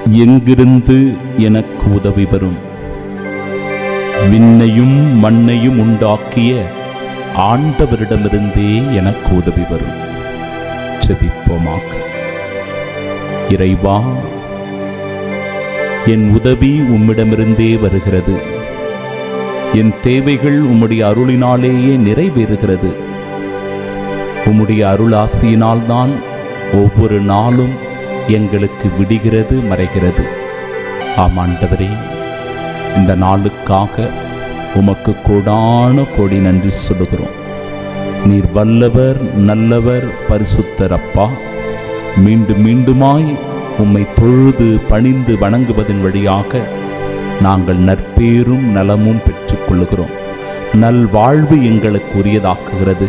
எங்கிருந்து எனக்கு உதவி வரும்? விண்ணையும் மண்ணையும் உண்டாக்கிய ஆண்டவரிடமிருந்தே எனக்கு உதவி வரும். ஜெபிப்போமாக. இறைவா, என் உதவி உம்மிடமிருந்தே வருகிறது. என் தேவைகள் உம்முடைய அருளினாலேயே நிறைவேறுகிறது. உம்முடைய அருளாசியினால்தான் ஒவ்வொரு நாளும் எங்களுக்கு விடுகிறது, மறைகிறது. ஆமாண்டவரே, இந்த நாளுக்காக உமக்கு கோடான கோடி நன்றி சொல்லுகிறோம். நீர் வல்லவர், நல்லவர், பரிசுத்தர் அப்பா. மீண்டும் மீண்டுமாய் உம்மை தொழுது பணிந்து வணங்குவதன் வழியாக நாங்கள் நற்பேரும் நலமும் பெற்றுக்கொள்ளுகிறோம். நல்வாழ்வு எங்களுக்கு உரியதாக்குகிறது.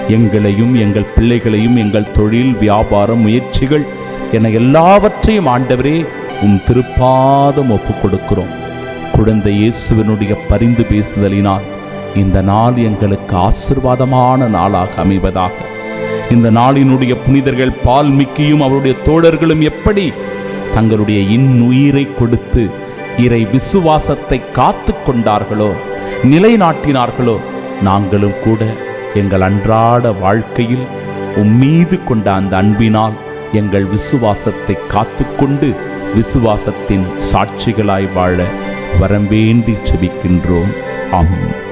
எங்களையும் எங்கள் பிள்ளைகளையும் எங்கள் தொழில், வியாபாரம், முயற்சிகள் என எல்லாவற்றையும் ஆண்டவரே திருப்பாதம் ஒப்புக் கொடுக்கிறோம். குழந்தை இயேசுவினுடைய பரிந்து பேசுதலினால் இந்த நாள் எங்களுக்கு ஆசீர்வாதமான நாளாக அமைவதாக. இந்த நாளினுடைய புனிதர்கள் பால்மிக்கியும் அவருடைய தோழர்களும் எப்படி தங்களுடைய இன்னுயிரை கொடுத்து இறை விசுவாசத்தை காத்து கொண்டார்களோ, நிலைநாட்டினார்களோ, நாங்களும் கூட எங்கள் அன்றாட வாழ்க்கையில் உம்மீது கொண்ட அந்த அன்பினால் எங்கள் விசுவாசத்தை காத்துக்கொண்டு விசுவாசத்தின் சாட்சிகளாய் வாழ வரம் வேண்டி ஜெபிக்கின்றோம். ஆமென்.